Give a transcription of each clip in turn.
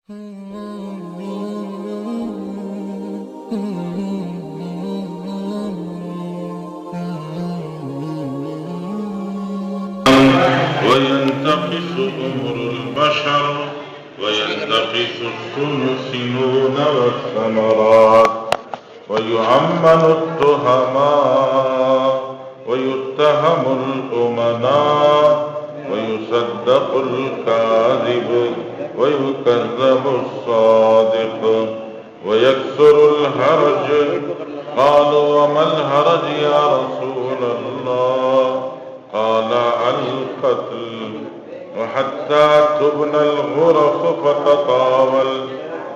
وينتقص أمر البشر وينتقص السنون والثمرات ويعمن التهماء ويتهم الأمناء ويصدق الكاذب ويكذب الصادق ويكثر الهرج. قالوا وما الهرج يا رسول الله؟ قال القتل وحتى تبنى الغرف فتطاول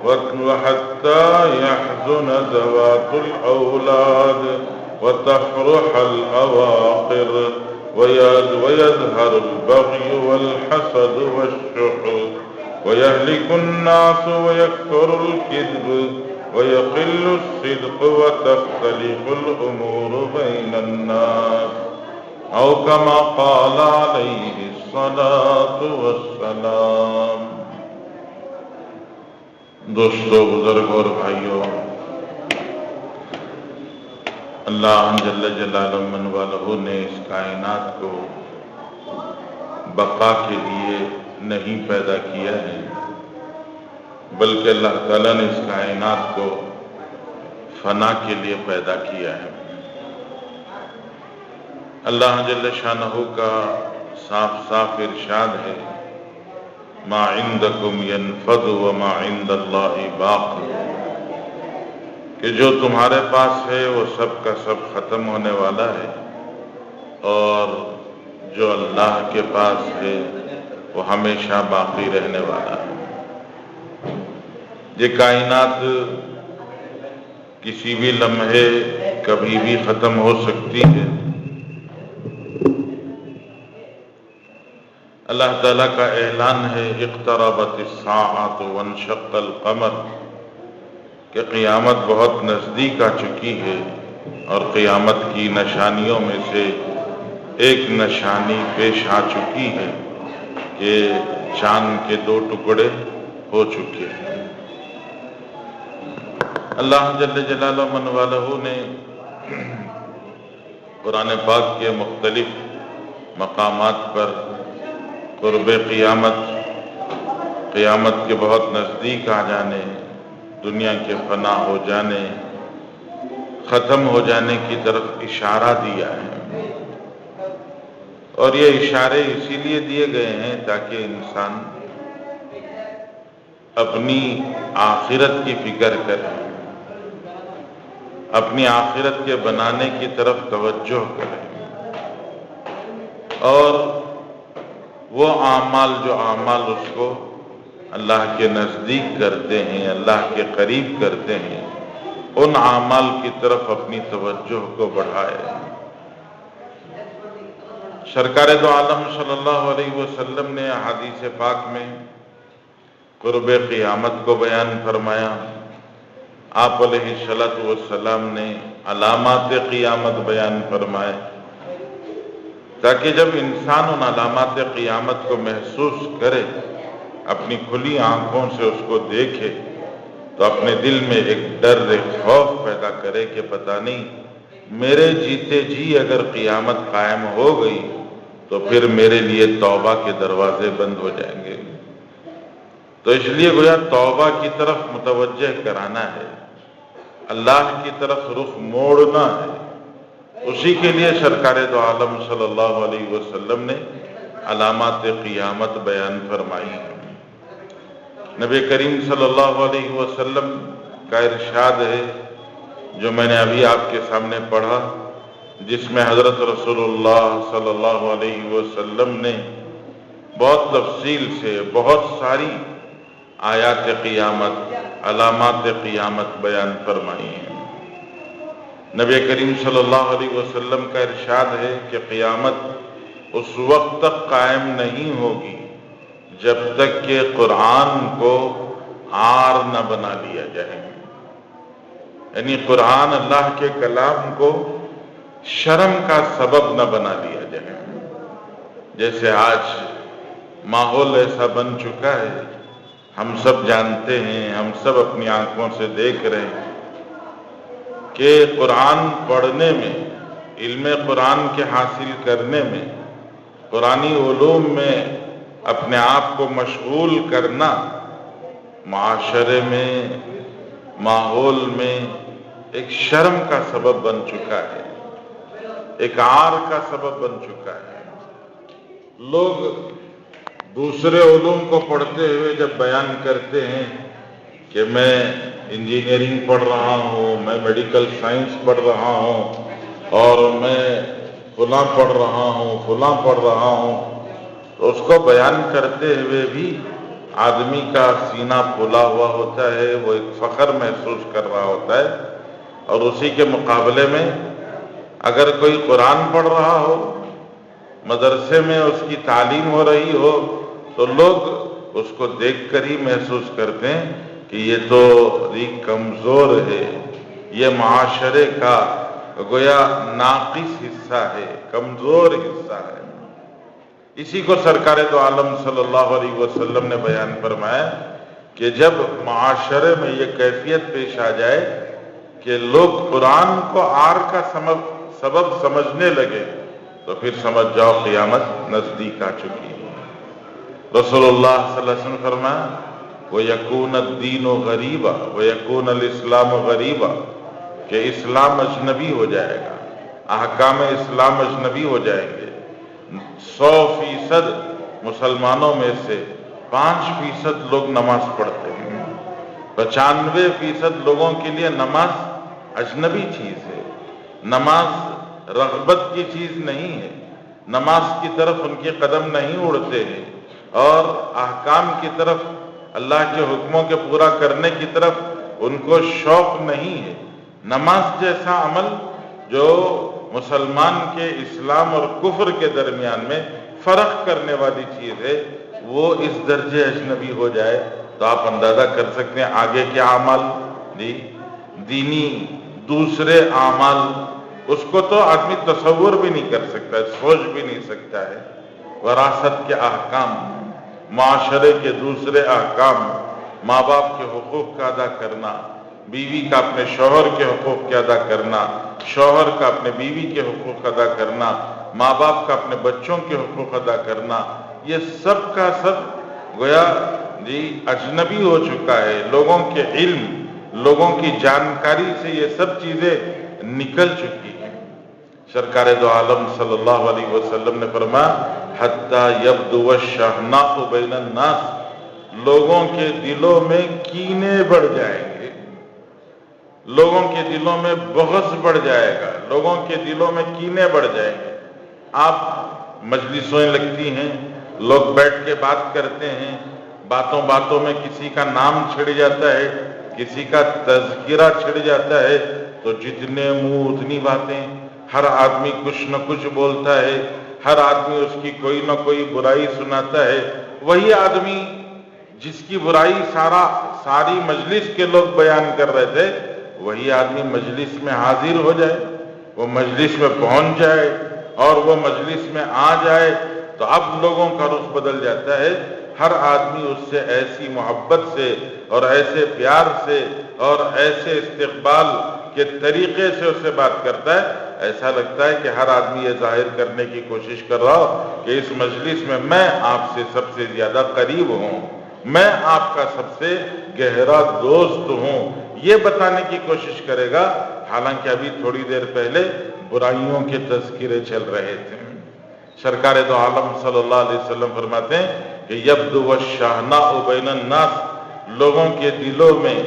وحتى يحزن ذوات الأولاد وتفرح الأواقر ويظهر البغي والحسد والشح ويهلك الناس ويكثر الكذب ويقل الصدق وتختلف الأمور بين الناس أو كما قال عليه الصلاة والسلام. دوستو، بزرگ اور بھائیوں، اللہ جل جلالہ من والہ نے اس کائنات کو بقا کے لیے نہیں پیدا کیا ہے، بلکہ اللہ تعالیٰ نے اس کائنات کو فنا کے لیے پیدا کیا ہے۔ اللہ جل شانہ کا صاف صاف ارشاد ہے، ما عندکم ینفد وما عند اللہ باق، کہ جو تمہارے پاس ہے وہ سب کا سب ختم ہونے والا ہے، اور جو اللہ کے پاس ہے وہ ہمیشہ باقی رہنے والا ہے۔ یہ کائنات کسی بھی لمحے کبھی بھی ختم ہو سکتی ہے۔ اللہ تعالیٰ کا اعلان ہے، اقتربت الساعۃ وانشق القمر، کہ قیامت بہت نزدیک آ چکی ہے، اور قیامت کی نشانیوں میں سے ایک نشانی پیش آ چکی ہے کہ چاند کے 2 ٹکڑے ہو چکے ہیں۔ اللہ جل جلالہ من والہ نے قرآن پاک کے مختلف مقامات پر قرب قیامت کے بہت نزدیک آ جانے، دنیا کے فنا ہو جانے، ختم ہو جانے کی طرف اشارہ دیا ہے، اور یہ اشارے اسی لیے دیے گئے ہیں تاکہ انسان اپنی آخرت کی فکر کرے، اپنی آخرت کے بنانے کی طرف توجہ کرے، اور وہ اعمال جو اعمال اس کو اللہ کے نزدیک کرتے ہیں، اللہ کے قریب کرتے ہیں، ان اعمال کی طرف اپنی توجہ کو بڑھائے۔ سرکار دو عالم صلی اللہ علیہ وسلم نے احادیث پاک میں قرب قیامت کو بیان فرمایا۔ آپ علیہ السلام نے علامات قیامت بیان فرمائے، تاکہ جب انسان ان علامات قیامت کو محسوس کرے، اپنی کھلی آنکھوں سے اس کو دیکھے، تو اپنے دل میں ایک ڈر، ایک خوف پیدا کرے کہ پتہ نہیں میرے جیتے جی اگر قیامت قائم ہو گئی تو پھر میرے لیے توبہ کے دروازے بند ہو جائیں گے۔ تو اس لیے گویا توبہ کی طرف متوجہ کرانا ہے، اللہ کی طرف رخ موڑنا ہے۔ اسی کے لیے سرکار دو عالم صلی اللہ علیہ وسلم نے علامات قیامت بیان فرمائی۔ نبی کریم صلی اللہ علیہ وسلم کا ارشاد ہے، جو میں نے ابھی آپ کے سامنے پڑھا، جس میں حضرت رسول اللہ صلی اللہ علیہ وسلم نے بہت تفصیل سے بہت ساری آیات قیامت، علامات قیامت بیان فرمائی ہیں۔ نبی کریم صلی اللہ علیہ وسلم کا ارشاد ہے کہ قیامت اس وقت تک قائم نہیں ہوگی جب تک کہ قرآن کو عار نہ بنا لیا جائے، یعنی قرآن اللہ کے کلام کو شرم کا سبب نہ بنا لیا جائے۔ جیسے آج ماحول ایسا بن چکا ہے، ہم سب جانتے ہیں، ہم سب اپنی آنکھوں سے دیکھ رہے ہیں کہ قرآن پڑھنے میں، علم قرآن کے حاصل کرنے میں، قرآنی علوم میں اپنے آپ کو مشغول کرنا معاشرے میں، ماحول میں ایک شرم کا سبب بن چکا ہے، ایک عار کا سبب بن چکا ہے۔ لوگ دوسرے علوم کو پڑھتے ہوئے جب بیان کرتے ہیں کہ میں انجینئرنگ پڑھ رہا ہوں، میں میڈیکل سائنس پڑھ رہا ہوں، اور میں فلاں پڑھ رہا ہوں، فلاں پڑھ رہا ہوں، تو اس کو بیان کرتے ہوئے بھی آدمی کا سینہ پھولا ہوا ہوتا ہے، وہ ایک فخر محسوس کر رہا ہوتا ہے۔ اور اسی کے مقابلے میں اگر کوئی قرآن پڑھ رہا ہو، مدرسے میں اس کی تعلیم ہو رہی ہو، تو لوگ اس کو دیکھ کر ہی محسوس کرتے ہیں کہ یہ تو کمزور ہے، یہ معاشرے کا گویا ناقص حصہ ہے، کمزور حصہ ہے۔ اسی کو سرکار دو عالم صلی اللہ علیہ وسلم نے بیان فرمایا کہ جب معاشرے میں یہ کیفیت پیش آ جائے کہ لوگ قرآن کو عار کا سبب سمجھنے لگے، تو پھر سمجھ جاؤ قیامت نزدیک آ چکی ہے۔ رسول اللہ صلی اللہ علیہ وسلم فرمایا وَيَكُونَ الدِّينُ غَرِيبًا وَيَكُونَ الْإِسْلَامُ غَرِيبًا، کہ اسلام اجنبی ہو جائے گا، احکام اسلام اجنبی ہو جائیں گے۔ 100% مسلمانوں میں سے 5% لوگ نماز پڑھتے ہیں، 95% لوگوں کے لیے نماز اجنبی چیز ہے، نماز رغبت کی چیز نہیں ہے، نماز کی طرف ان کے قدم نہیں اڑتے ہیں، اور احکام کی طرف، اللہ کے حکموں کے پورا کرنے کی طرف ان کو شوق نہیں ہے۔ نماز جیسا عمل جو مسلمان کے اسلام اور کفر کے درمیان میں فرق کرنے والی چیز ہے، وہ اس درجے اجنبی ہو جائے تو آپ اندازہ کر سکتے ہیں آگے کے اعمال، دینی دوسرے اعمال، اس کو تو آدمی تصور بھی نہیں کر سکتا ہے، سوچ بھی نہیں سکتا ہے۔ وراثت کے احکام، معاشرے کے دوسرے احکام، ماں باپ کے حقوق کا ادا کرنا، بیوی کا اپنے شوہر کے حقوق کے ادا کرنا، شوہر کا اپنے بیوی کے حقوق ادا کرنا، ماں باپ کا اپنے بچوں کے حقوق ادا کرنا، یہ سب کا سب گویا اجنبی ہو چکا ہے۔ لوگوں کے علم، لوگوں کی جانکاری سے یہ سب چیزیں نکل چکی ہیں۔ سرکار دو عالم صلی اللہ علیہ وسلم نے فرمایا حَتَّى يَبْدُوَ الشَّحْنَاءُ بَيْنَ النَّاسِ، لوگوں کے دلوں میں کینے بڑھ جائیں گے، لوگوں کے دلوں میں بغض بڑھ جائے گا، لوگوں کے دلوں میں کینے بڑھ جائیں گے۔ آپ مجلسیں لگتی ہیں، لوگ بیٹھ کے بات کرتے ہیں، باتوں باتوں میں کسی کا نام چھڑ جاتا ہے، کسی کا تذکرہ چھڑ جاتا ہے، تو جتنے منہ اتنی باتیں، ہر آدمی کچھ نہ کچھ بولتا ہے، ہر آدمی اس کی کوئی نہ کوئی برائی سناتا ہے۔ وہی آدمی جس کی برائی ساری مجلس کے لوگ بیان کر رہے تھے، وہی آدمی مجلس میں حاضر ہو جائے، وہ مجلس میں پہنچ جائے اور وہ مجلس میں آ جائے، تو اب لوگوں کا رخ بدل جاتا ہے۔ ہر آدمی اس سے ایسی محبت سے اور ایسے پیار سے اور ایسے استقبال کے طریقے سے اس سے بات کرتا ہے، ایسا لگتا ہے کہ ہر آدمی یہ ظاہر کرنے کی کوشش کر رہا ہو کہ اس مجلس میں آپ سے سب سے زیادہ قریب ہوں، میں آپ کا سب سے گہرا دوست ہوں، یہ بتانے کی کوشش کرے گا، حالانکہ ابھی تھوڑی دیر پہلے برائیوں کے تذکرے چل رہے تھے۔ سرکار دو عالم صلی اللہ علیہ وسلم فرماتے ہیں کہ یبدو الشحناء بین الناس، لوگوں کے دلوں میں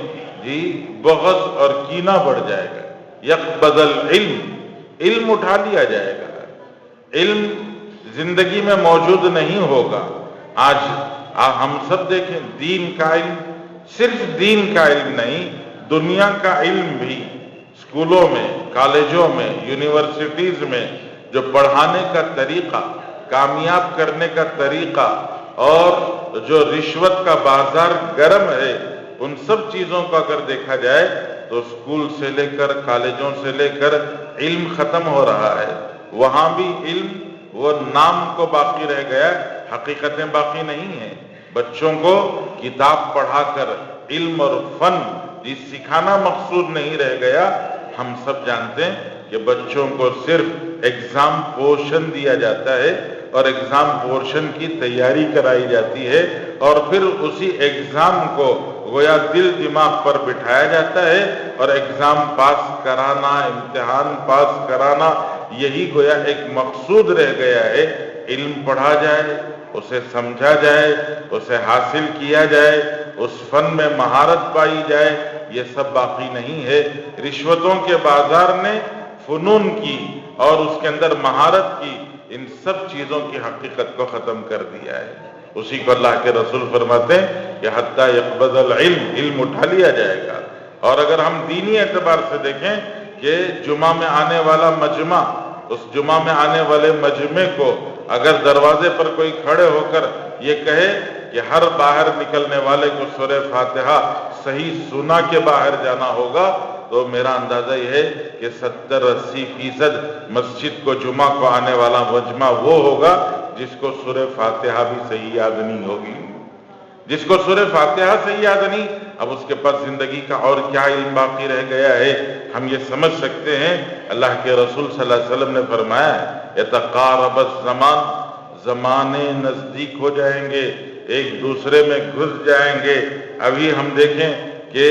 بغض اور کینہ بڑھ جائے گا۔ یقبض العلم، علم اٹھا لیا جائے گا، علم زندگی میں موجود نہیں ہوگا۔ آج ہم سب دیکھیں، دین کا علم، صرف دین کا علم نہیں، دنیا کا علم بھی اسکولوں میں، کالجوں میں، یونیورسٹیز میں جو پڑھانے کا طریقہ، کامیاب کرنے کا طریقہ اور جو رشوت کا بازار گرم ہے، ان سب چیزوں کو اگر دیکھا جائے تو اسکول سے لے کر، کالجوں سے لے کر علم ختم ہو رہا ہے۔ وہاں بھی علم وہ نام کو باقی رہ گیا، حقیقتیں باقی نہیں ہیں۔ بچوں کو کتاب پڑھا کر علم اور فن یہ سکھانا مقصود نہیں رہ گیا۔ ہم سب جانتے ہیں کہ بچوں کو صرف ایگزام پورشن دیا جاتا ہے اور ایگزام پورشن کی تیاری کرائی جاتی ہے، اور پھر اسی ایگزام کو گویا دل دماغ پر بٹھایا جاتا ہے، اور ایگزام پاس کرانا، امتحان پاس کرانا، یہی گویا ایک مقصود رہ گیا ہے۔ علم پڑھا جائے، اسے سمجھا جائے، اسے حاصل کیا جائے، اس فن میں مہارت پائی جائے، یہ سب باقی نہیں ہے۔ رشوتوں کے بازار نے فنون کی اور اس کے اندر مہارت کی، ان سب چیزوں کی حقیقت کو ختم کر دیا ہے۔ اسی کو اللہ کے رسول فرماتے ہیں کہ حتیٰ یقبض العلم، علم اٹھا لیا جائے گا۔ اور اگر ہم دینی اعتبار سے دیکھیں کہ جمعہ میں آنے والا مجمع، اس جمعہ میں آنے والے مجمع کو اگر دروازے پر کوئی کھڑے ہو کر یہ کہے کہ ہر باہر نکلنے والے کو سورہ فاتحہ صحیح سنا کے باہر جانا ہوگا، تو میرا اندازہ یہ ہے کہ 70-80% مسجد کو جمعہ کو آنے والا مجمع وہ ہوگا جس کو سورہ فاتحہ بھی صحیح یاد نہیں ہوگی۔ جس کو سورہ فاتحہ صحیح یاد نہیں، اب اس کے پاس زندگی کا اور کیا علم باقی رہ گیا ہے؟ ہم یہ سمجھ سکتے ہیں اللہ کے رسول صلی اللہ علیہ وسلم نے فرمایا یتقارب الزمان، زمانے نزدیک ہو جائیں گے، ایک دوسرے میں گھس جائیں گے۔ ابھی ہم دیکھیں کہ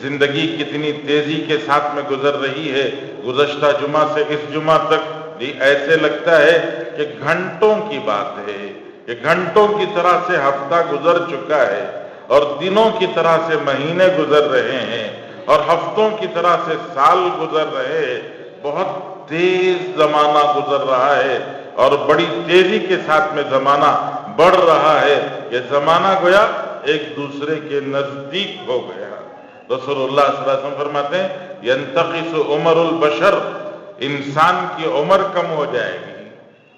زندگی کتنی تیزی کے ساتھ میں گزر رہی ہے۔ گزشتہ جمعہ سے اس جمعہ تک ایسے لگتا ہے کہ گھنٹوں کی بات ہے، کہ گھنٹوں کی طرح سے ہفتہ گزر چکا ہے، اور دنوں کی طرح سے مہینے گزر رہے ہیں، اور ہفتوں کی طرح سے سال گزر رہے ہیں۔ بہت تیز زمانہ گزر رہا ہے، اور بڑی تیزی کے ساتھ میں زمانہ بڑھ رہا ہے۔ یہ زمانہ گویا ایک دوسرے کے نزدیک ہو گیا۔ رسول اللہ صلی اللہ علیہ وسلم فرماتے ہیں ینتقص عمر البشر، انسان کی عمر کم ہو جائے گی،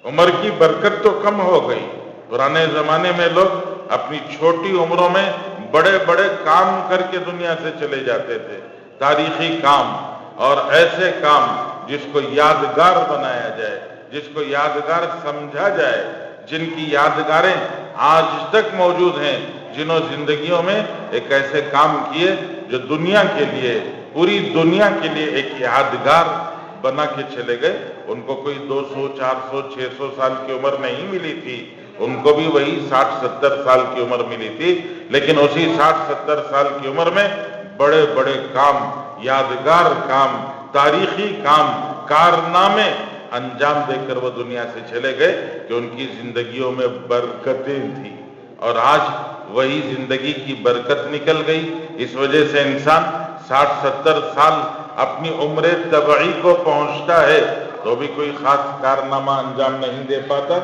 عمر کی برکت تو کم ہو گئی۔ پرانے زمانے میں لوگ اپنی چھوٹی عمروں میں بڑے بڑے کام کر کے دنیا سے چلے جاتے تھے، تاریخی کام اور ایسے کام جس کو یادگار بنایا جائے، جس کو یادگار سمجھا جائے، جن کی یادگاریں آج تک موجود ہیں، جنہوں زندگیوں میں ایک ایسے کام کیے جو دنیا کے لیے، پوری دنیا کے لیے ایک یادگار بنا کے چلے گئے۔ ان کو کوئی 200 400 600 سال کی عمر نہیں ملی تھی، ان کو بھی وہی 60-70 سال کی عمر ملی تھی، لیکن اسی 60-70 سال کی عمر میں بڑے بڑے کام، یادگار کام، تاریخی کام، کارنامے انجام دے کر وہ دنیا سے چلے گئے کہ ان کی زندگیوں میں برکتیں تھیں۔ اور آج وہی زندگی کی برکت نکل گئی۔ اس وجہ سے انسان 60-70 سال اپنی عمر طبعی کو پہنچتا ہے تو بھی کوئی خاص کارنامہ انجام نہیں دے پاتا،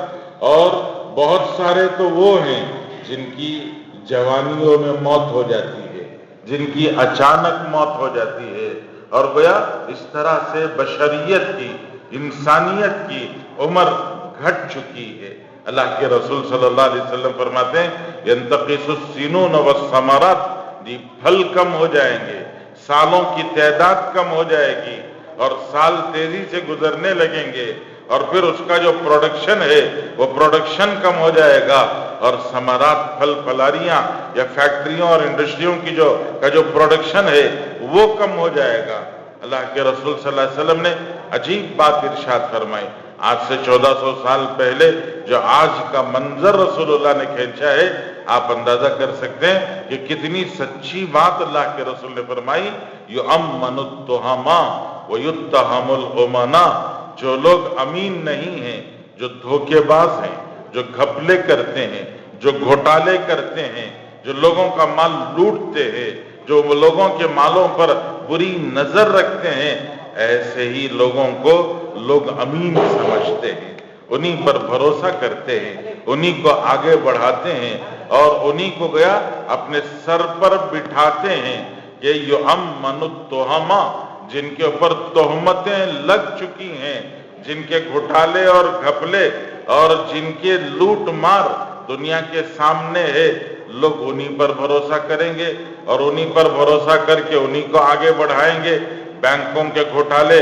اور بہت سارے تو وہ ہیں جن کی جوانیوں میں موت ہو جاتی ہے، جن کی اچانک موت ہو جاتی ہے، اور گویا اس طرح سے بشریت کی، انسانیت کی عمر گھٹ چکی ہے۔ اللہ کے رسول صلی اللہ علیہ وسلم فرماتے ہیں ینتقص السنون والثمرات، جی پھل کم ہو جائیں گے، سالوں کی تعداد کم ہو جائے گی، اور سال تیزی سے گزرنے لگیں گے، اور پھر اس کا جو پروڈکشن ہے وہ پروڈکشن کم ہو جائے گا، اور ثمرات، پھل پھلاریاں یا فیکٹریوں اور انڈسٹریوں کی جو پروڈکشن ہے وہ کم ہو جائے گا۔ اللہ کے رسول صلی اللہ علیہ وسلم نے عجیب بات ارشاد فرمائی۔ آج سے 1400 سال پہلے جو آج کا منظر رسول اللہ نے کھینچا ہے، آپ اندازہ کر سکتے ہیں کہ کتنی سچی بات اللہ کے رسول نے فرمائی۔ یؤمن التہما ویتہم الامنا، جو لوگ امین نہیں ہیں، جو دھوکے باز ہیں، جو گھپلے کرتے ہیں، جو گھوٹالے کرتے ہیں، جو لوگوں کا مال لوٹتے ہیں، جو لوگوں کے مالوں پر بری نظر رکھتے ہیں، ایسے ہی لوگوں کو لوگ امین سمجھتے ہیں، انہی پر بھروسہ کرتے ہیں، انہی کو آگے بڑھاتے ہیں، اور انہی کو گیا اپنے سر پر بٹھاتے ہیں۔ کہ یؤمن التہما، جن کے اوپر تہمتیں لگ چکی ہیں، جن کے گھوٹالے اور گھپلے اور جن کے لوٹ مار دنیا کے سامنے ہے، لوگ انہی پر بھروسہ کریں گے، اور انہی پر بھروسہ کر کے انہی کو آگے بڑھائیں گے۔ بینکوں کے گھوٹالے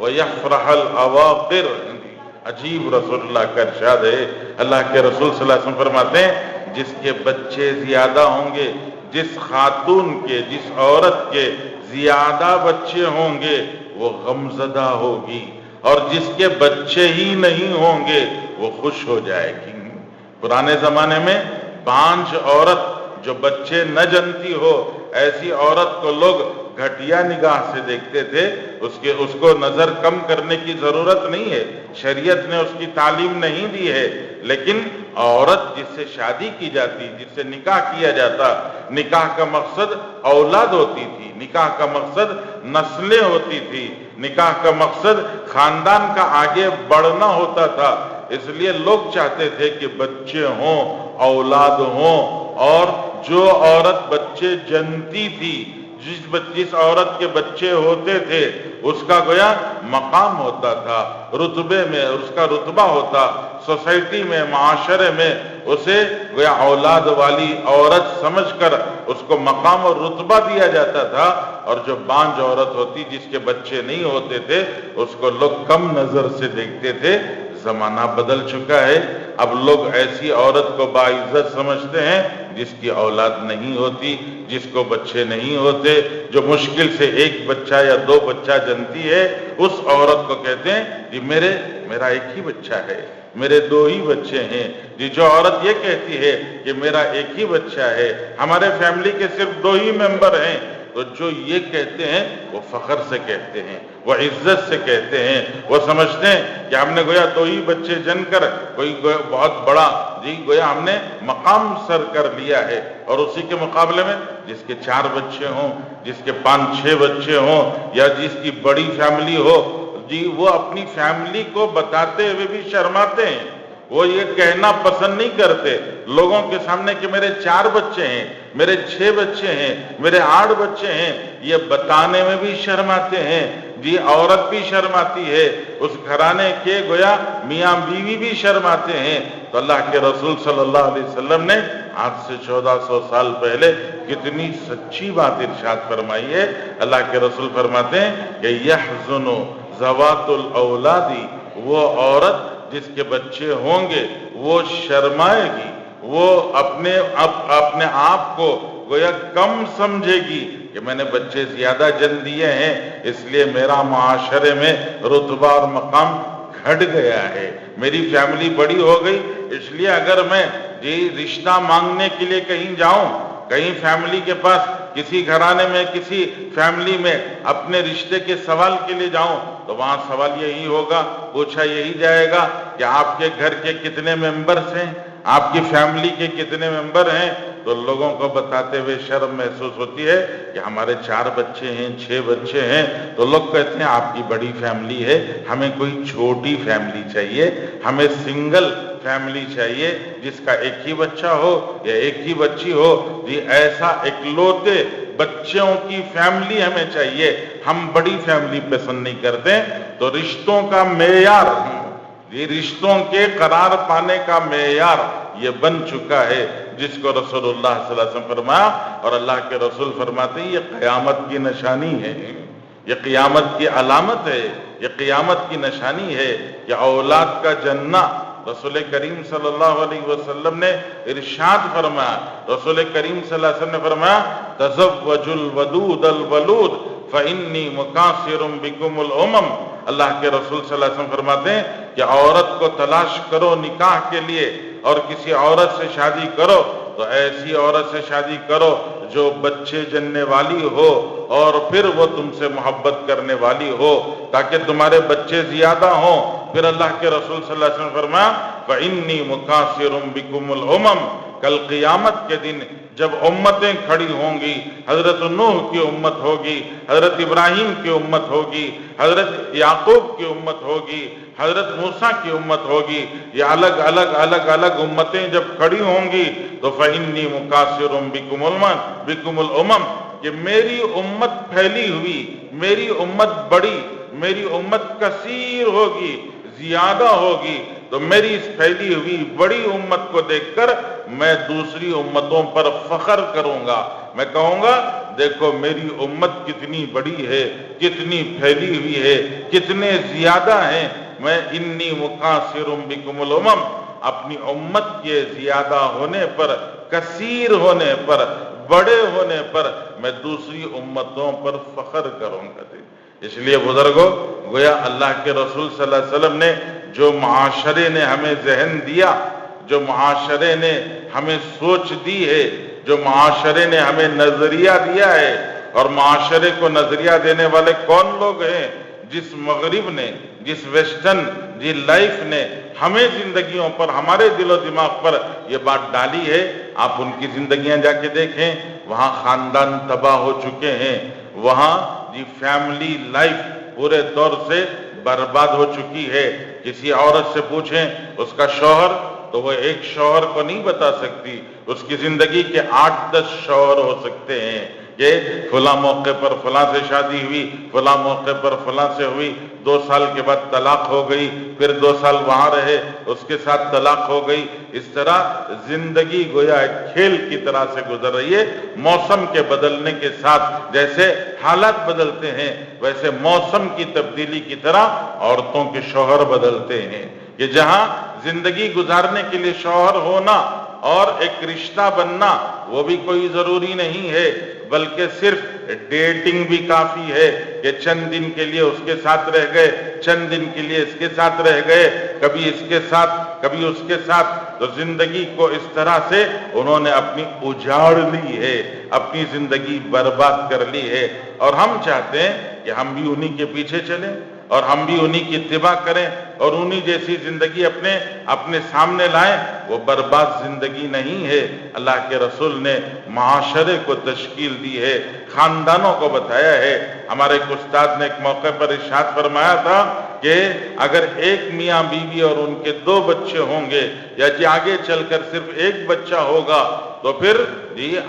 وَيَفْرَحَ الْأَوَاقِرُ. عجیب رسول اللہ کا ارشاد ہے. اللہ کے رسول صلی اللہ علیہ وسلم فرماتے ہیں جس کے بچے زیادہ ہوں گے، جس خاتون کے، جس عورت کے زیادہ بچے ہوں گے وہ غمزدہ ہوگی، اور جس کے بچے ہی نہیں ہوں گے وہ خوش ہو جائے گی. پرانے زمانے میں بانجھ عورت جو بچے نہ جنتی ہو، ایسی عورت کو لوگ گھٹیا نگاہ سے دیکھتے تھے. اس کو نظر کم کرنے کی ضرورت نہیں ہے، شریعت نے اس کی تعلیم نہیں دی ہے. لیکن عورت جس سے شادی کی جاتی، جس سے نکاح کیا جاتا، نکاح کا مقصد اولاد ہوتی تھی، نکاح کا مقصد نسلیں ہوتی تھی، نکاح کا مقصد خاندان کا آگے بڑھنا ہوتا تھا. اس لیے لوگ چاہتے تھے کہ بچے ہوں، اولاد ہوں. اور جو عورت بچے جنتی تھی، جس عورت کے بچے ہوتے تھے، اس کا گویا مقام ہوتا تھا، رتبے میں اس کا رتبہ ہوتا، سوسائٹی میں، معاشرے میں اسے گویا اولاد والی عورت سمجھ کر اس کو مقام اور رتبہ دیا جاتا تھا. اور جو بانجھ عورت ہوتی، جس کے بچے نہیں ہوتے تھے، اس کو لوگ کم نظر سے دیکھتے تھے. زمانہ بدل چکا ہے. اب لوگ ایسی عورت کو باعزت سمجھتے ہیں جس کی اولاد نہیں ہوتی، جس کو بچے نہیں ہوتے، جو مشکل سے ایک بچہ یا دو بچہ جنتی ہے. اس عورت کو کہتے ہیں کہ میرا ایک ہی بچہ ہے، میرے دو ہی بچے ہیں. جو عورت یہ کہتی ہے کہ میرا ایک ہی بچہ ہے، ہمارے فیملی کے صرف دو ہی ممبر ہیں، تو جو یہ کہتے ہیں وہ فخر سے کہتے ہیں، وہ عزت سے کہتے ہیں. وہ سمجھتے ہیں کہ ہم نے گویا دو ہی بچے جن کر کوئی بہت بڑا گویا ہم نے مقام سر کر لیا ہے. اور اسی کے مقابلے میں جس کے 4 بچے ہوں، جس کے 5-6 بچے ہوں، یا جس کی بڑی فیملی ہو، وہ اپنی فیملی کو بتاتے ہوئے بھی شرماتے ہیں. وہ یہ کہنا پسند نہیں کرتے لوگوں کے سامنے کہ میرے 4 بچے ہیں، میرے 6 بچے ہیں، میرے 8 بچے ہیں. یہ بتانے میں بھی شرماتے ہیں. عورت بھی شرماتی ہے، اس گھرانے کے گویا میاں بیوی بھی شرماتے ہیں. تو اللہ کے رسول صلی اللہ علیہ وسلم نے آج سے 1400 سال پہلے کتنی سچی بات ارشاد فرمائی ہے. اللہ کے رسول فرماتے ہیں کہ یحزن ذوات الاولاد، وہ عورت جس کے بچے ہوں گے وہ شرمائے گی، وہ اپنے آپ کو گویا کم سمجھے گی کہ میں نے بچے زیادہ جن دیے ہیں، اس لیے میرا معاشرے میں رتبہ اور مقام گھٹ گیا ہے، میری فیملی بڑی ہو گئی. اس لیے اگر میں رشتہ مانگنے کے لیے کہیں جاؤں، کہیں فیملی کے پاس، کسی گھرانے میں، کسی فیملی میں اپنے رشتے کے سوال کے لیے جاؤں، تو وہاں سوال یہی ہوگا، پوچھا یہی جائے گا کہ آپ کے گھر کے کتنے ممبرز ہیں، آپ کی فیملی کے کتنے ممبر ہیں. تو لوگوں کو بتاتے ہوئے شرم محسوس ہوتی ہے کہ ہمارے 4 بچے ہیں، 6 بچے ہیں. تو لوگ کہتے ہیں آپ کی بڑی فیملی ہے، ہمیں کوئی چھوٹی فیملی چاہیے، ہمیں سنگل فیملی چاہیے جس کا ایک ہی بچہ ہو یا ایک ہی بچی ہو. ایسا اکلوتے بچوں کی فیملی ہمیں چاہیے، ہم بڑی فیملی پسند نہیں کرتے. تو رشتوں کا معیار، رشتوں کے قرار پانے کا معیار یہ بن چکا ہے، جس کو رسول اللہ صلی اللہ علیہ وسلم فرمایا. اور اللہ کے رسول فرماتے ہیں یہ قیامت کی نشانی ہے، یہ قیامت کی علامت ہے، یہ قیامت کی نشانی ہے کہ اولاد کا جننا. رسول کریم صلی اللہ علیہ وسلم نے ارشاد فرمایا، رسول کریم صلی اللہ علیہ وسلم نے فرمایا تزوجوا الودود الولود فإنی مکاثر بکم الامم. اللہ کے رسول صلی اللہ علیہ وسلم فرماتے ہیں کہ عورت کو تلاش کرو نکاح کے لیے، اور کسی عورت سے شادی کرو تو ایسی عورت سے شادی کرو جو بچے جننے والی ہو، اور پھر وہ تم سے محبت کرنے والی ہو تاکہ تمہارے بچے زیادہ ہوں. پھر اللہ کے رسول صلی اللہ علیہ وسلم فرمایا فإنی مکاثر بکم الامم. کل قیامت کے دن جب امتیں کھڑی ہوں گی، حضرت نوح کی امت ہوگی، حضرت ابراہیم کی امت ہوگی، حضرت یعقوب کی امت ہوگی، حضرت موسیٰ کی امت ہوگی، یہ الگ الگ امتیں جب کھڑی ہوں گی تو فإنی مکاثر بکم الامم، کہ میری امت پھیلی ہوئی، میری امت بڑی، میری امت کثیر ہوگی، زیادہ ہوگی. تو میری اس پھیلی ہوئی بڑی امت کو دیکھ کر میں دوسری امتوں پر فخر کروں گا. میں کہوں گا دیکھو میری امت کتنی بڑی ہے، کتنی پھیلی ہوئی ہے، کتنے زیادہ ہیں، میں انی مکاثر بکم الامم، اپنی امت کے زیادہ ہونے پر، کثیر ہونے پر، بڑے ہونے پر میں دوسری امتوں پر فخر کروں گا۔ اس لیے بزرگوں، گویا اللہ کے رسول صلی اللہ علیہ وسلم نے جو معاشرے نے ہمیں ذہن دیا، جو معاشرے نے ہمیں سوچ دی ہے، جو معاشرے نے ہمیں نظریہ دیا ہے، اور معاشرے کو نظریہ دینے والے کون لوگ ہیں؟ جس مغرب نے، جس ویسٹرن لائف نے ہمیں زندگیوں پر، ہمارے دل و دماغ پر یہ بات ڈالی ہے۔ آپ ان کی زندگیاں جا کے دیکھیں، وہاں خاندان تباہ ہو چکے ہیں، وہاں فیملی لائف پورے طور سے برباد ہو چکی ہے۔ کسی عورت سے پوچھیں اس کا شوہر، تو وہ ایک شوہر کو نہیں بتا سکتی، اس کی زندگی کے 8-10 شوہر ہو سکتے ہیں کہ فلاں موقع پر فلاں سے شادی ہوئی، فلاں موقع پر فلاں سے ہوئی، 2 سال کے بعد طلاق ہو گئی، پھر 2 سال وہاں رہے، اس کے ساتھ طلاق ہو گئی۔ اس طرح زندگی گویا ایک کھیل کی طرح سے گزر رہی ہے۔ موسم کے بدلنے کے ساتھ جیسے حالات بدلتے ہیں، ویسے موسم کی تبدیلی کی طرح عورتوں کے شوہر بدلتے ہیں، کہ جہاں زندگی گزارنے کے لیے شوہر ہونا اور ایک رشتہ بننا وہ بھی کوئی ضروری نہیں ہے، بلکہ صرف ڈیٹنگ بھی کافی ہے کہ چند دن کے لیے اس کے ساتھ رہ گئے، چند دن کے لیے اس کے ساتھ رہ گئے، کبھی اس کے ساتھ کبھی اس کے ساتھ، تو زندگی کو اس طرح سے انہوں نے اپنی اجاڑ لی ہے، اپنی زندگی برباد کر لی ہے۔ اور ہم چاہتے ہیں کہ ہم بھی انہی کے پیچھے چلیں اور ہم بھی انہی کی اتباع کریں اور انہی جیسی زندگی اپنے سامنے لائیں۔ وہ برباد زندگی نہیں ہے۔ اللہ کے رسول نے معاشرے کو تشکیل دی ہے، خاندانوں کو بتایا ہے۔ ہمارے ایک استاد نے ایک موقع پر ارشاد فرمایا تھا کہ اگر ایک میاں بیوی اور ان کے 2 بچے ہوں گے، یا آگے چل کر صرف ایک بچہ ہوگا، تو پھر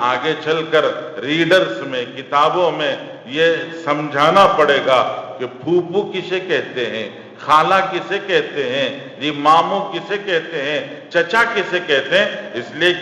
آگے چل کر ریڈرز میں، کتابوں میں یہ سمجھانا پڑے گا کہ پھوپھو کسے کہتے ہیں، خالہ کسے کہتے ہیں، ماموں کسے کہتے ہیں، چچا کسے کہتے ہیں۔ اس لیے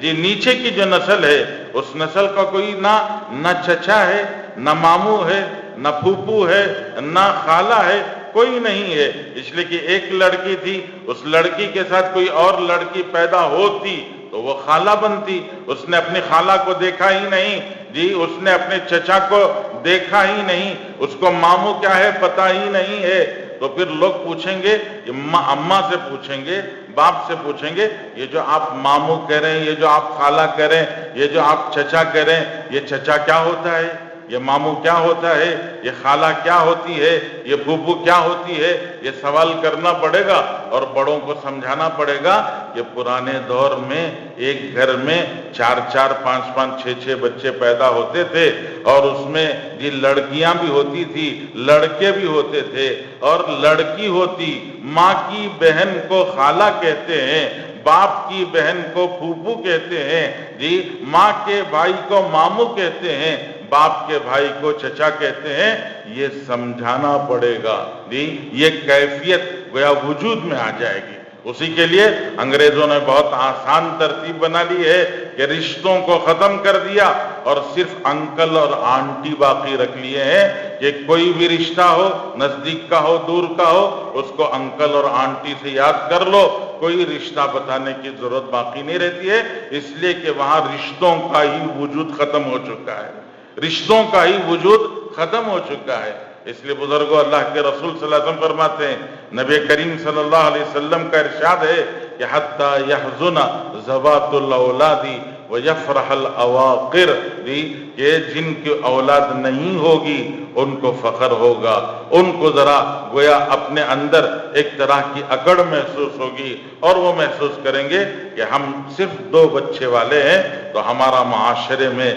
کہ نیچے کی جو نسل ہے، اس نسل کا کوئی نہ چچا ہے، نہ ماموں ہے، نہ پھوپھو ہے، نہ خالہ ہے، کوئی نہیں ہے۔ اس لیے کہ ایک لڑکی تھی، اس لڑکی کے ساتھ کوئی اور لڑکی پیدا ہوتی تو وہ خالہ بنتی۔ اس نے اپنی خالہ کو دیکھا ہی نہیں، اس نے اپنے چچا کو دیکھا ہی نہیں، اس کو ماموں کیا ہے پتہ ہی نہیں ہے۔ تو پھر لوگ پوچھیں گے، اماں سے پوچھیں گے، باپ سے پوچھیں گے، یہ جو آپ ماموں کہہ رہے ہیں، یہ جو آپ خالہ کہہ رہے ہیں، یہ جو آپ چچا کہہ رہے ہیں، یہ چچا کیا ہوتا ہے، یہ ماموں کیا ہوتا ہے، یہ خالہ کیا ہوتی ہے، یہ پھوپھو کیا ہوتی ہے؟ یہ سوال کرنا پڑے گا اور بڑوں کو سمجھانا پڑے گا کہ پرانے دور میں ایک گھر میں 4-4, 5-5, 6-6 بچے پیدا ہوتے تھے، اور اس میں لڑکیاں بھی ہوتی تھی، لڑکے بھی ہوتے تھے، اور لڑکی ہوتی ماں کی بہن کو خالہ کہتے ہیں، باپ کی بہن کو پھوپھو کہتے ہیں، ماں کے بھائی کو ماموں کہتے ہیں، باپ کے بھائی کو چچا کہتے ہیں۔ یہ سمجھانا پڑے گا، یہ کیفیت گویا وجود میں آ جائے گی۔ اسی کے لیے انگریزوں نے بہت آسان ترتیب بنا لی ہے کہ رشتوں کو ختم کر دیا اور صرف انکل اور آنٹی باقی رکھ لیے ہیں، کہ کوئی بھی رشتہ ہو، نزدیک کا ہو، دور کا ہو، اس کو انکل اور آنٹی سے یاد کر لو، کوئی رشتہ بتانے کی ضرورت باقی نہیں رہتی ہے، اس لیے کہ وہاں رشتوں کا ہی وجود ختم ہو چکا ہے، رشتوں کا ہی وجود ختم ہو چکا ہے۔ اس لیے بزرگوں، اللہ کے رسول صلی اللہ علیہ وسلم فرماتے ہیں، نبی کریم صلی اللہ علیہ وسلم کا ارشاد ہے کہ حتی یحزن ذوات الاولاد ویفرح الاواقر، کہ جن کی اولاد نہیں ہوگی ان کو فخر ہوگا، ان کو ذرا گویا اپنے اندر ایک طرح کی اکڑ محسوس ہوگی، اور وہ محسوس کریں گے کہ ہم صرف 2 بچے والے ہیں تو ہمارا معاشرے میں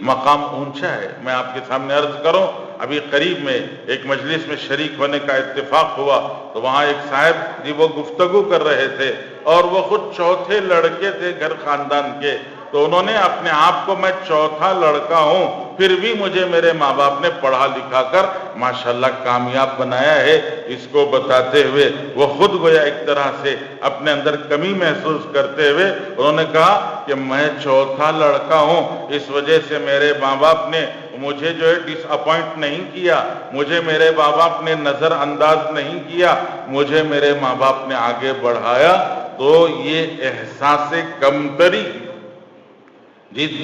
مقام اونچا ہے۔ میں آپ کے سامنے عرض کروں، ابھی قریب میں ایک مجلس میں شریک ہونے کا اتفاق ہوا، تو وہاں ایک صاحب وہ گفتگو کر رہے تھے، اور وہ خود 4تھے لڑکے تھے گھر خاندان کے، تو انہوں نے اپنے آپ کو میں چوتھا لڑکا ہوں پھر بھی مجھے میرے ماں باپ نے پڑھا لکھا کر ماشاءاللہ کامیاب بنایا ہے، اس کو بتاتے ہوئے وہ خود گویا ایک طرح سے اپنے اندر کمی محسوس کرتے ہوئے انہوں نے کہا کہ میں چوتھا لڑکا ہوں، اس وجہ سے میرے ماں باپ نے مجھے جو ہے ڈس اپوائنٹ نہیں کیا، مجھے میرے ماں باپ نے نظر انداز نہیں کیا، مجھے میرے ماں باپ نے آگے بڑھایا۔ تو یہ احساس کمتری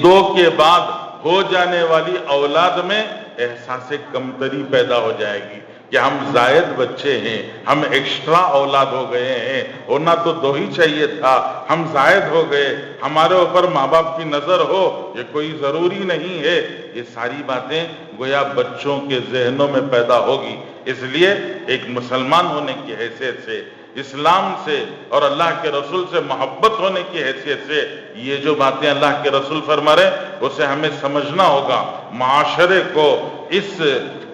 دو کے بعد ہو جانے والی اولاد میں احساس کمتری پیدا ہو جائے گی کہ ہم زائد بچے ہیں، ہم ایکسٹرا اولاد ہو گئے ہیں، ہونا تو دو ہی چاہیے تھا، ہم زائد ہو گئے، ہمارے اوپر ماں باپ کی نظر ہو یہ کوئی ضروری نہیں ہے۔ یہ ساری باتیں گویا بچوں کے ذہنوں میں پیدا ہوگی۔ اس لیے ایک مسلمان ہونے کی حیثیت سے، اسلام سے اور اللہ کے رسول سے محبت ہونے کی حیثیت سے یہ جو باتیں اللہ کے رسول فرما رہے اسے ہمیں سمجھنا ہوگا، معاشرے کو اس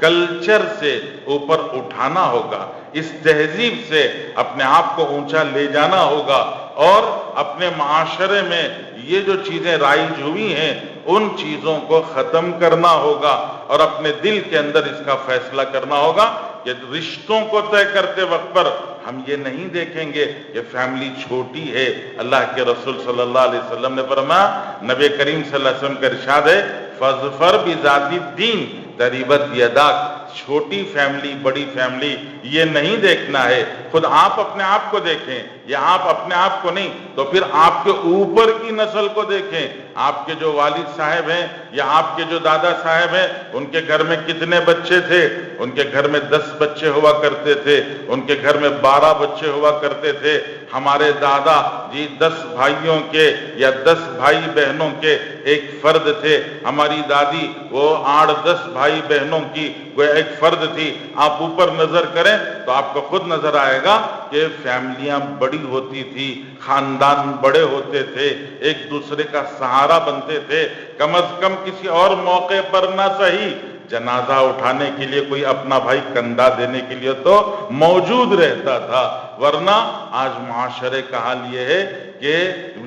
کلچر سے اوپر اٹھانا ہوگا، اس تہذیب سے اپنے آپ کو اونچا لے جانا ہوگا، اور اپنے معاشرے میں یہ جو چیزیں رائج ہوئی ہیں ان چیزوں کو ختم کرنا ہوگا، اور اپنے دل کے اندر اس کا فیصلہ کرنا ہوگا کہ رشتوں کو طے کرتے وقت پر ہم یہ نہیں دیکھیں گے کہ فیملی چھوٹی ہے۔ اللہ کے رسول صلی اللہ علیہ وسلم نے فرمایا، نبی کریم صلی اللہ علیہ وسلم کا ارشاد ہے، فَاظْفَرْ بِذَاتِ الدِّينِ تَرِبَتْ يَدَاكَ۔ چھوٹی فیملی بڑی فیملی یہ نہیں دیکھنا ہے، خود آپ اپنے آپ کو دیکھیں، یا آپ اپنے آپ کو نہیں تو پھر آپ کے اوپر کی نسل کو دیکھیں۔ آپ کے جو والد صاحب ہیں یا آپ کے جو دادا صاحب ہیں ان کے گھر میں کتنے بچے تھے؟ ان کے گھر میں 10 بچے ہوا کرتے تھے، ان کے گھر میں 12 بچے ہوا کرتے تھے۔ ہمارے دادا جی 10 بھائیوں کے یا 10 بھائی بہنوں کے ایک فرد تھے، ہماری دادی وہ 8-10 بھائی بہنوں کی وہ ایک فرد تھی۔ آپ اوپر نظر کریں تو آپ کو خود نظر آئے گا کہ فیملیاں بڑی ہوتی تھی، خاندان بڑے ہوتے تھے، ایک دوسرے کا سہارا بنتے تھے، کم از کم کسی اور موقع پر نہ صحیح جنازہ اٹھانے کے لیے کوئی اپنا بھائی کندھا دینے کے لیے تو موجود رہتا تھا۔ ورنہ آج معاشرے کا حال یہ ہے کہ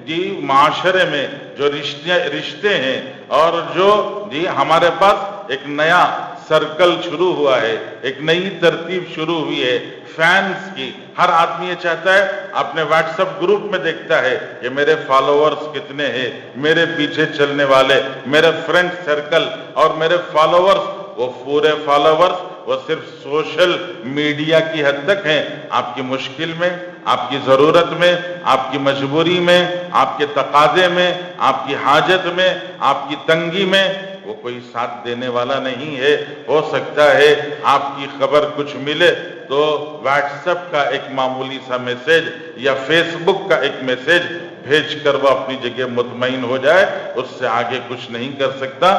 جی معاشرے میں جو رشتے ہیں اور جو جی ہمارے پاس ایک نیا سرکل شروع ہوا ہے، ایک نئی ترتیب شروع ہوئی ہے فینس کی۔ ہر آدمی یہ چاہتا ہے، اپنے واٹس ایپ گروپ میں دیکھتا ہے کہ میرے فالوورز کتنے ہیں، میرے پیچھے چلنے والے، میرے فرینڈ سرکل اور میرے فالوورز، وہ پورے فالوورز وہ صرف سوشل میڈیا کی حد تک ہیں۔ آپ کی مشکل میں، آپ کی ضرورت میں، آپ کی مجبوری میں، آپ کے تقاضے میں، آپ کی حاجت میں، آپ کی تنگی میں وہ کوئی ساتھ دینے والا نہیں ہے۔ ہو سکتا ہے آپ کی خبر کچھ ملے تو واٹس ایپ کا ایک معمولی سا میسج یا فیس بک کا ایک میسج بھیج کر وہ اپنی جگہ مطمئن ہو جائے، اس سے آگے کچھ نہیں کر سکتا۔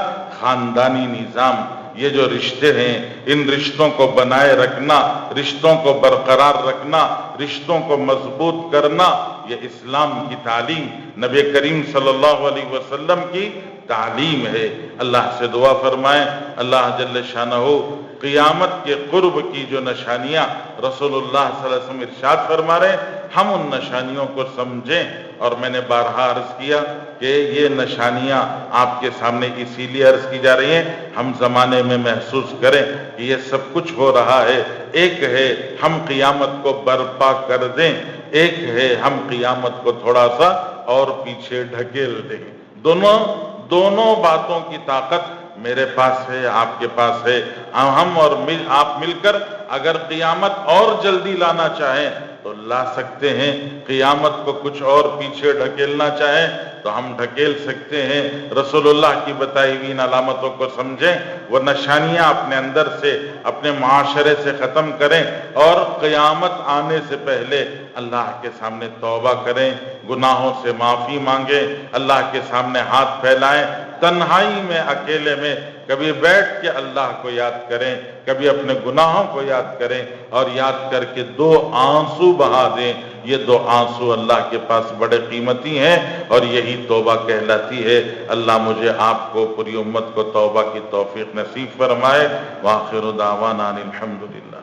خاندانی نظام، یہ جو رشتے ہیں، ان رشتوں کو بنائے رکھنا، رشتوں کو برقرار رکھنا، رشتوں کو مضبوط کرنا، یہ اسلام کی تعلیم، نبی کریم صلی اللہ علیہ وسلم کی تعلیم ہے۔ اللہ سے دعا فرمائیں اللہ جل شانہ قیامت کے قرب کی جو نشانیاں رسول اللہ صلی اللہ علیہ وسلم ارشاد فرما رہے ہیں ہم ان نشانیوں کو سمجھیں۔ اور میں نے بارہا عرض کیا کہ یہ نشانیاں آپ کے سامنے اسی لیے عرض کی جا رہی ہیں ہم زمانے میں محسوس کریں کہ یہ سب کچھ ہو رہا ہے۔ ایک ہے ہم قیامت کو برپا کر دیں، ایک ہے ہم قیامت کو تھوڑا سا اور پیچھے ڈھکیل دیں۔ دونوں باتوں کی طاقت میرے پاس ہے، آپ کے پاس ہے۔ ہم اور آپ مل کر اگر قیامت اور جلدی لانا چاہیں تو لا سکتے ہیں، قیامت کو کچھ اور پیچھے ڈھکیلنا چاہیں تو ہم ڈھکیل سکتے ہیں۔ رسول اللہ کی بتائی ہوئی علامتوں کو سمجھیں، وہ نشانیاں اپنے اندر سے، اپنے معاشرے سے ختم کریں، اور قیامت آنے سے پہلے اللہ کے سامنے توبہ کریں، گناہوں سے معافی مانگیں، اللہ کے سامنے ہاتھ پھیلائیں، تنہائی میں اکیلے میں کبھی بیٹھ کے اللہ کو یاد کریں، کبھی اپنے گناہوں کو یاد کریں، اور یاد کر کے 2 آنسو بہا دیں۔ یہ 2 آنسو اللہ کے پاس بڑے قیمتی ہیں اور یہی توبہ کہلاتی ہے۔ اللہ مجھے آپ کو پوری امت کو توبہ کی توفیق نصیب فرمائے۔ وآخر دعوانا الحمدللہ۔